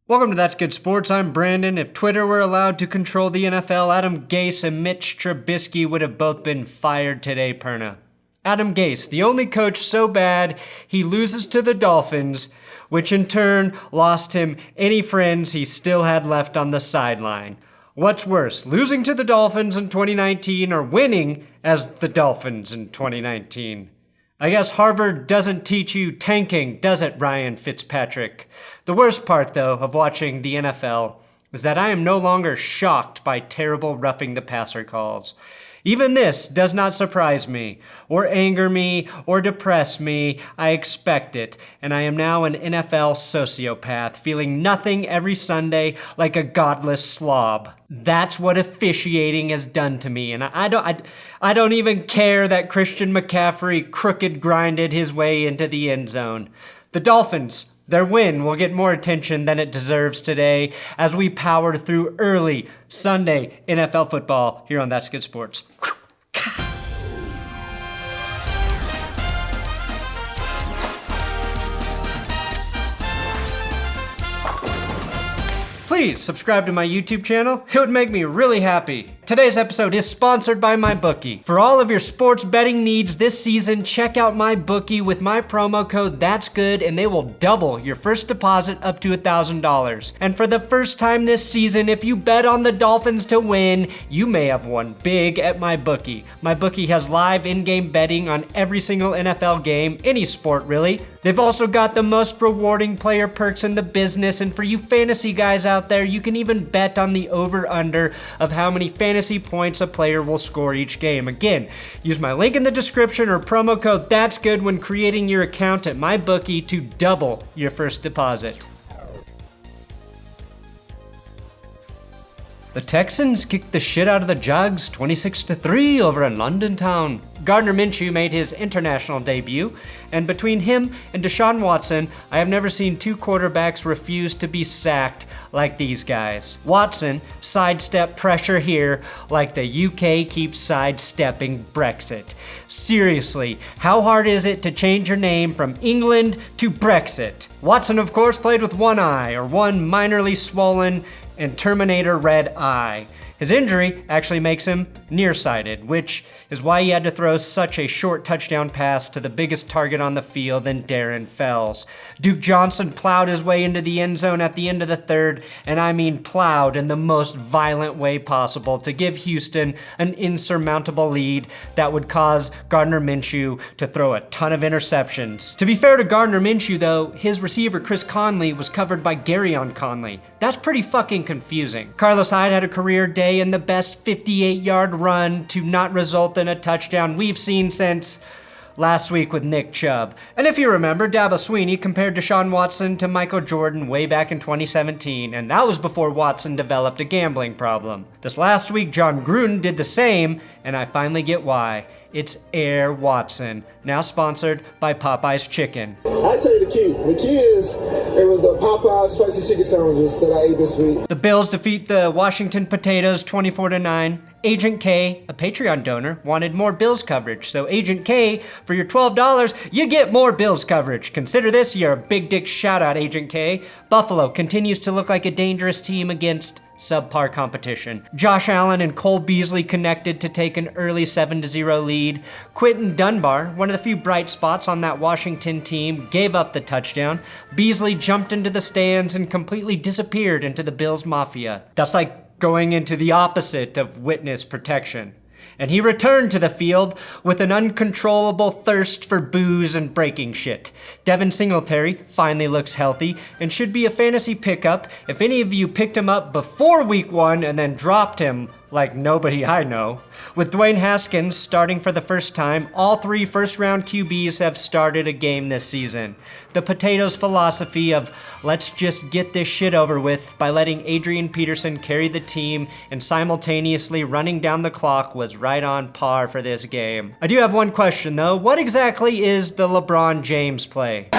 Welcome to That's Good Sports. I'm Brandon. If Twitter were allowed to control the NFL, Adam Gase and Mitch Trubisky would have both been fired today, Perna. Adam Gase, the only coach so bad he loses to the Dolphins, which in turn lost him any friends he still had left on the sideline. What's worse, losing to the Dolphins in 2019 or winning as the Dolphins in 2019? I guess Harvard doesn't teach you tanking, does it, Ryan Fitzpatrick? The worst part, though, of watching the NFL is that I am no longer shocked by terrible roughing the passer calls. Even this does not surprise me, or anger me, or depress me. I expect it, and I am now an NFL sociopath, feeling nothing every Sunday like a godless slob. That's what officiating has done to me, and I don't even care that Christian McCaffrey crooked grinded his way into the end zone. The Dolphins, their win will get more attention than it deserves today as we power through early Sunday NFL football here on That's Good Sports. Please subscribe to my YouTube channel. It would make me really happy. Today's episode is sponsored by MyBookie. For all of your sports betting needs this season, check out MyBookie with my promo code ThatsGood and they will double your first deposit up to $1,000. And for the first time this season, if you bet on the Dolphins to win, you may have won big at MyBookie. MyBookie has live in-game betting on every single NFL game, any sport really. They've also got the most rewarding player perks in the business, and for you fantasy guys out there, you can even bet on the over-under of how many fantasy points a player will score each game. Again, use my link in the description or promo code ThatsGood when creating your account at MyBookie to double your first deposit. The Texans kicked the shit out of the Jags 26-3 over in London town. Gardner Minshew made his international debut, and between him and Deshaun Watson, I have never seen two quarterbacks refuse to be sacked like these guys. Watson sidestepped pressure here like the UK keeps sidestepping Brexit. Seriously, how hard is it to change your name from England to Brexit? Watson, of course, played with one eye, or one minorly swollen and Terminator red eye. His injury actually makes him nearsighted, which is why he had to throw such a short touchdown pass to the biggest target on the field in Darren Fells. Duke Johnson plowed his way into the end zone at the end of the third, and I mean plowed in the most violent way possible to give Houston an insurmountable lead that would cause Gardner Minshew to throw a ton of interceptions. To be fair to Gardner Minshew though, his receiver Chris Conley was covered by Garyon Conley. That's pretty fucking confusing. Carlos Hyde had a career day in the best 58-yard run to not result in a touchdown we've seen since last week with Nick Chubb. And if you remember, Dabo Swinney compared Deshaun Watson to Michael Jordan way back in 2017, and that was before Watson developed a gambling problem. This last week, John Gruden did the same, and I finally get why. It's Air Watson, now sponsored by Popeye's Chicken. I tell you the key. The key is, it was the Popeye's spicy chicken sandwiches that I ate this week. The Bills defeat the Washington Potatoes 24-9. Agent K, a Patreon donor, wanted more Bills coverage. So Agent K, for your $12, you get more Bills coverage. Consider this your big dick shout out, Agent K. Buffalo continues to look like a dangerous team against subpar competition. Josh Allen and Cole Beasley connected to take an early 7-0 lead. Quentin Dunbar, one of the few bright spots on that Washington team, gave up the touchdown. Beasley jumped into the stands and completely disappeared into the Bills Mafia. That's like going into the opposite of witness protection. And he returned to the field with an uncontrollable thirst for booze and breaking shit. Devin Singletary finally looks healthy and should be a fantasy pickup if any of you picked him up before week 1 and then dropped him like nobody I know. With Dwayne Haskins starting for the first time, all 3 first-round QBs have started a game this season. The Potatoes' philosophy of let's just get this shit over with by letting Adrian Peterson carry the team and simultaneously running down the clock was right on par for this game. I do have one question though. What exactly is the LeBron James play?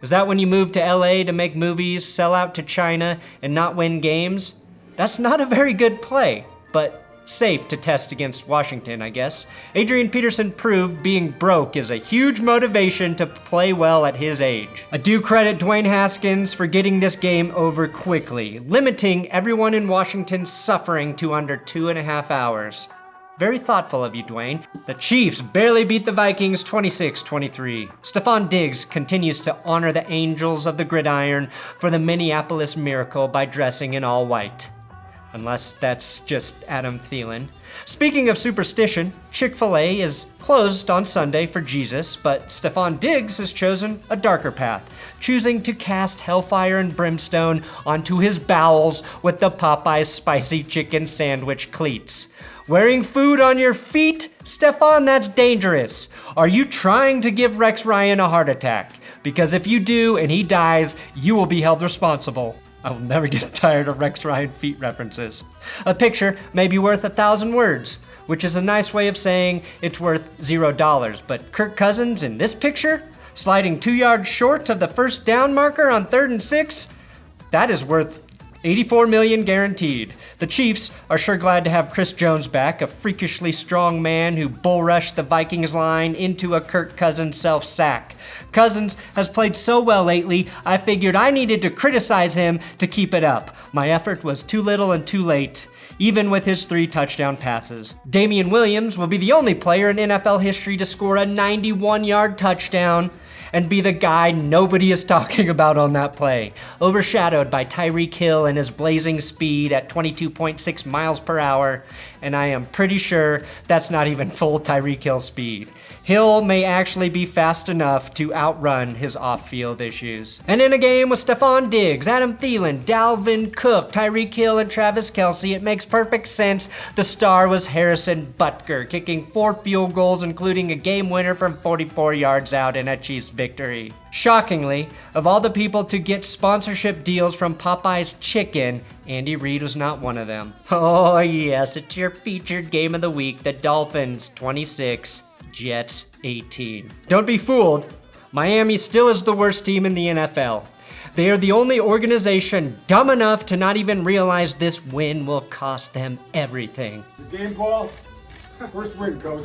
Is that when you move to LA to make movies, sell out to China, and not win games? That's not a very good play, but safe to test against Washington, I guess. Adrian Peterson proved being broke is a huge motivation to play well at his age. I do credit Dwayne Haskins for getting this game over quickly, limiting everyone in Washington's suffering to under 2.5 hours. Very thoughtful of you, Dwayne. The Chiefs barely beat the Vikings 26-23. Stephon Diggs continues to honor the angels of the gridiron for the Minneapolis Miracle by dressing in all white. Unless that's just Adam Thielen. Speaking of superstition, Chick-fil-A is closed on Sunday for Jesus, but Stephon Diggs has chosen a darker path, choosing to cast hellfire and brimstone onto his bowels with the Popeyes spicy chicken sandwich cleats. Wearing food on your feet? Stephon, that's dangerous. Are you trying to give Rex Ryan a heart attack? Because if you do and he dies, you will be held responsible. I will never get tired of Rex Ryan feet references. A picture may be worth 1,000 words, which is a nice way of saying it's worth $0. But Kirk Cousins in this picture, sliding 2 yards short of the first down marker on 3rd and 6, that is worth $84 million guaranteed. The Chiefs are sure glad to have Chris Jones back, a freakishly strong man who bull rushed the Vikings line into a Kirk Cousins self-sack. Cousins has played so well lately, I figured I needed to criticize him to keep it up. My effort was too little and too late, even with his 3 touchdown passes. Damian Williams will be the only player in NFL history to score a 91-yard touchdown and be the guy nobody is talking about on that play, overshadowed by Tyreek Hill and his blazing speed at 22.6 miles per hour, and I am pretty sure that's not even full Tyreek Hill speed. Hill may actually be fast enough to outrun his off-field issues. And in a game with Stephon Diggs, Adam Thielen, Dalvin Cook, Tyreek Hill, and Travis Kelce, it makes perfect sense the star was Harrison Butker, kicking 4 field goals, including a game winner from 44 yards out in a Chiefs victory. Shockingly, of all the people to get sponsorship deals from Popeye's Chicken, Andy Reid was not one of them. Oh yes, it's your featured game of the week, the Dolphins 26, Jets 18. Don't be fooled, Miami still is the worst team in the NFL. They are the only organization dumb enough to not even realize this win will cost them everything. The game ball, first win, coach.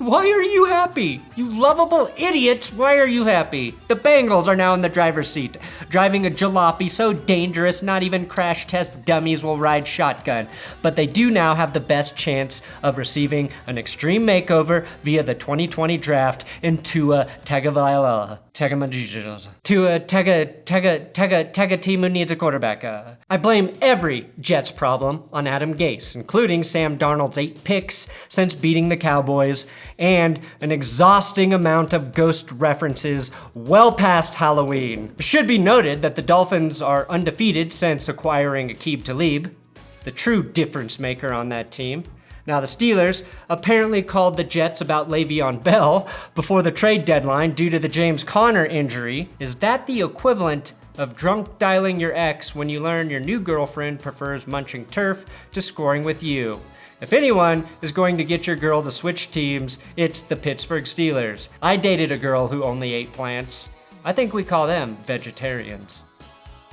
Why are you happy? You lovable idiots, why are you happy? The Bengals are now in the driver's seat, driving a jalopy so dangerous not even crash test dummies will ride shotgun. But they do now have the best chance of receiving an extreme makeover via the 2020 draft in Tua Tagovailoa. Tua Tagovailoa needs a quarterback. I blame every Jets problem on Adam Gase, including Sam Darnold's 8 picks since beating the Cowboys, and an exhausting amount of ghost references well past Halloween. It should be noted that the Dolphins are undefeated since acquiring Aqib Talib, the true difference maker on that team. Now, the Steelers apparently called the Jets about Le'Veon Bell before the trade deadline due to the James Conner injury. Is that the equivalent of drunk dialing your ex when you learn your new girlfriend prefers munching turf to scoring with you? If anyone is going to get your girl to switch teams, it's the Pittsburgh Steelers. I dated a girl who only ate plants. I think we call them vegetarians.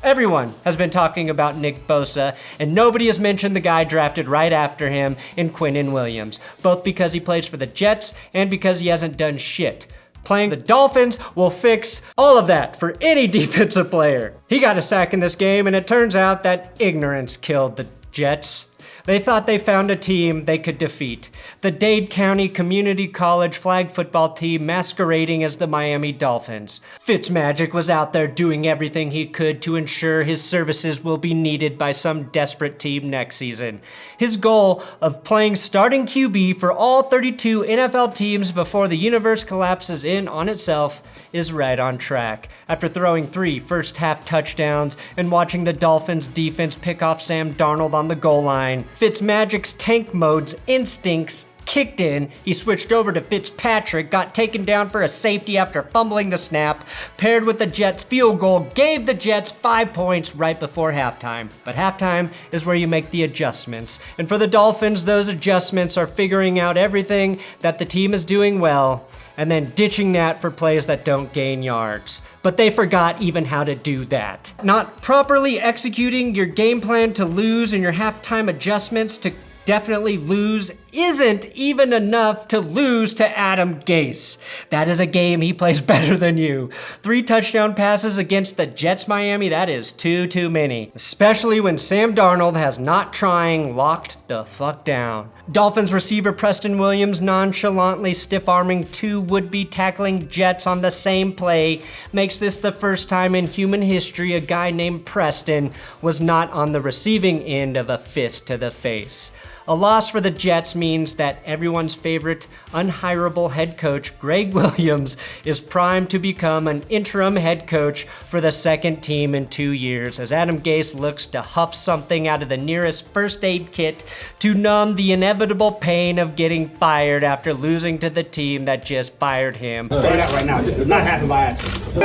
Everyone has been talking about Nick Bosa, and nobody has mentioned the guy drafted right after him in Quinnen Williams, both because he plays for the Jets and because he hasn't done shit. Playing the Dolphins will fix all of that for any defensive player. He got a sack in this game, and it turns out that ignorance killed the Jets. They thought they found a team they could defeat. The Dade County Community College flag football team masquerading as the Miami Dolphins. Fitzmagic was out there doing everything he could to ensure his services will be needed by some desperate team next season. His goal of playing starting QB for all 32 NFL teams before the universe collapses in on itself is right on track. After throwing 3 first-half touchdowns and watching the Dolphins defense pick off Sam Darnold on the goal line, Fitzmagic's tank mode's instincts kicked in, he switched over to Fitzpatrick, got taken down for a safety after fumbling the snap, paired with the Jets field goal, gave the Jets 5 points right before halftime. But halftime is where you make the adjustments. And for the Dolphins, those adjustments are figuring out everything that the team is doing well, and then ditching that for plays that don't gain yards. But they forgot even how to do that. Not properly executing your game plan to lose and your halftime adjustments to definitely lose isn't even enough to lose to Adam Gase. That is a game he plays better than you. 3 touchdown passes against the Jets Miami, that is too many. Especially when Sam Darnold has not trying locked the fuck down. Dolphins receiver Preston Williams nonchalantly stiff-arming 2 would-be tackling Jets on the same play makes this the first time in human history a guy named Preston was not on the receiving end of a fist to the face. A loss for the Jets means that everyone's favorite unhireable head coach, Greg Williams, is primed to become an interim head coach for the second team in 2 years, as Adam Gase looks to huff something out of the nearest first aid kit to numb the inevitable pain of getting fired after losing to the team that just fired him. I'll tell you that right now, this does not happen by accident.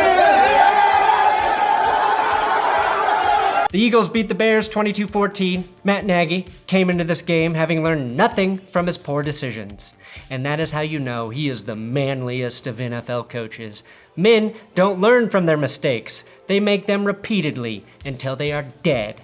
The Eagles beat the Bears 22-14. Matt Nagy came into this game having learned nothing from his poor decisions. And that is how you know he is the manliest of NFL coaches. Men don't learn from their mistakes. They make them repeatedly until they are dead.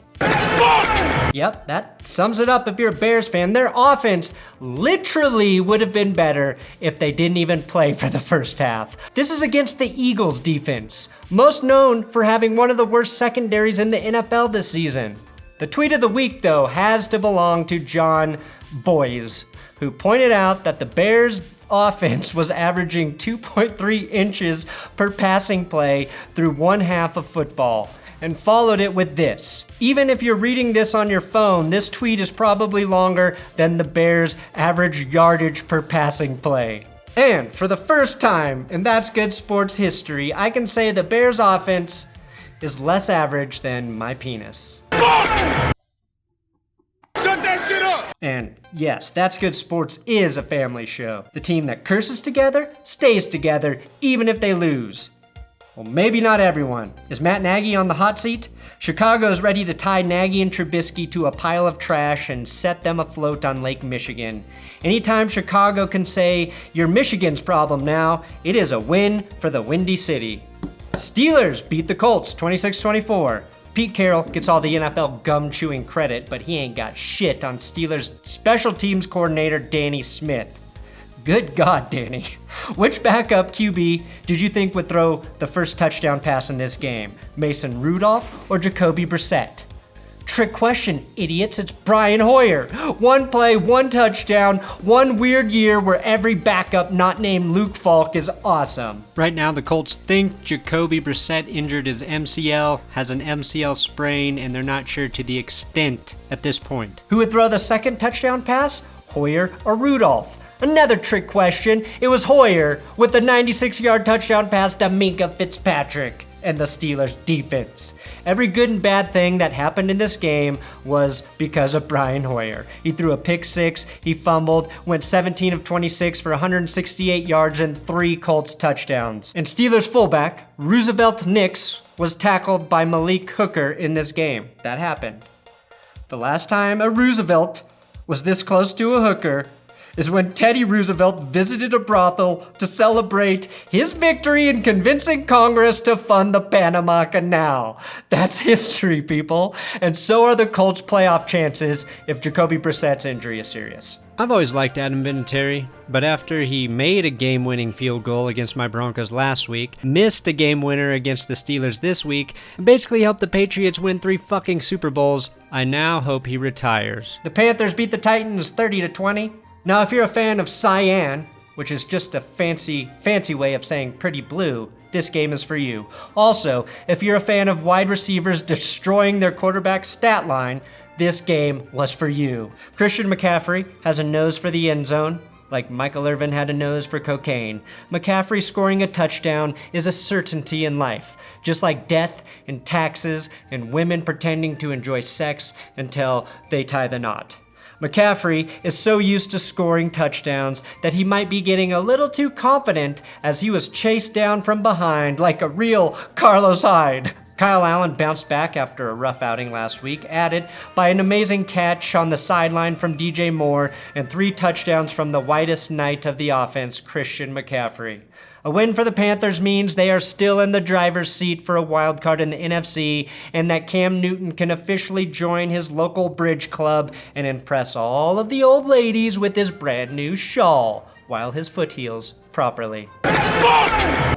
Yep, that sums it up if you're a Bears fan. Their offense literally would have been better if they didn't even play for the first half. This is against the Eagles defense, most known for having one of the worst secondaries in the NFL this season. The tweet of the week, though, has to belong to John Boyes, who pointed out that the Bears offense was averaging 2.3 inches per passing play through one half of football, and followed it with this. Even if you're reading this on your phone, this tweet is probably longer than the Bears' average yardage per passing play. And for the first time in That's Good Sports history, I can say the Bears' offense is less average than my penis. Shut that shit up! And yes, That's Good Sports is a family show. The team that curses together stays together even if they lose. Well, maybe not everyone. Is Matt Nagy on the hot seat? Chicago's ready to tie Nagy and Trubisky to a pile of trash and set them afloat on Lake Michigan. Anytime Chicago can say, "You're Michigan's problem now," it is a win for the Windy City. Steelers beat the Colts 26-24. Pete Carroll gets all the NFL gum-chewing credit, but he ain't got shit on Steelers special teams coordinator Danny Smith. Good God, Danny. Which backup QB did you think would throw the first touchdown pass in this game? Mason Rudolph or Jacoby Brissett? Trick question, idiots. It's Brian Hoyer. One play, one touchdown, one weird year where every backup not named Luke Falk is awesome. Right now, the Colts think Jacoby Brissett injured his MCL, has an MCL sprain, and they're not sure to the extent at this point. Who would throw the second touchdown pass? Hoyer or Rudolph? Another trick question. It was Hoyer with the 96-yard touchdown pass to Minkah Fitzpatrick and the Steelers defense. Every good and bad thing that happened in this game was because of Brian Hoyer. He threw a pick six, he fumbled, went 17 of 26 for 168 yards and 3 Colts touchdowns. And Steelers fullback, Roosevelt Nix, was tackled by Malik Hooker in this game. That happened. The last time a Roosevelt was this close to a hooker is when Teddy Roosevelt visited a brothel to celebrate his victory in convincing Congress to fund the Panama Canal. That's history, people. And so are the Colts' playoff chances if Jacoby Brissett's injury is serious. I've always liked Adam Vinatieri, but after he made a game-winning field goal against my Broncos last week, missed a game winner against the Steelers this week, and basically helped the Patriots win 3 fucking Super Bowls, I now hope he retires. The Panthers beat the Titans 30-20. Now, if you're a fan of cyan, which is just a fancy way of saying pretty blue, this game is for you. Also, if you're a fan of wide receivers destroying their quarterback's stat line, this game was for you. Christian McCaffrey has a nose for the end zone, like Michael Irvin had a nose for cocaine. McCaffrey scoring a touchdown is a certainty in life, just like death and taxes and women pretending to enjoy sex until they tie the knot. McCaffrey is so used to scoring touchdowns that he might be getting a little too confident as he was chased down from behind like a real Carlos Hyde. Kyle Allen bounced back after a rough outing last week, added by an amazing catch on the sideline from DJ Moore and 3 touchdowns from the whitest knight of the offense, Christian McCaffrey. A win for the Panthers means they are still in the driver's seat for a wild card in the NFC, and that Cam Newton can officially join his local bridge club and impress all of the old ladies with his brand new shawl while his foot heals properly.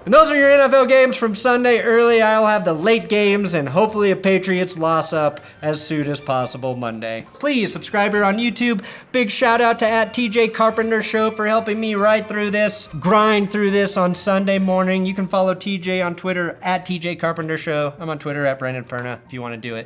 And those are your NFL games from Sunday early. I'll have the late games and hopefully a Patriots loss up as soon as possible Monday. Please subscribe here on YouTube. Big shout out to @TJ Carpenter Show for helping me ride through this, grind through this on Sunday morning. You can follow TJ on Twitter @TJ Carpenter Show. I'm on Twitter @Brandon Perna if you want to do it.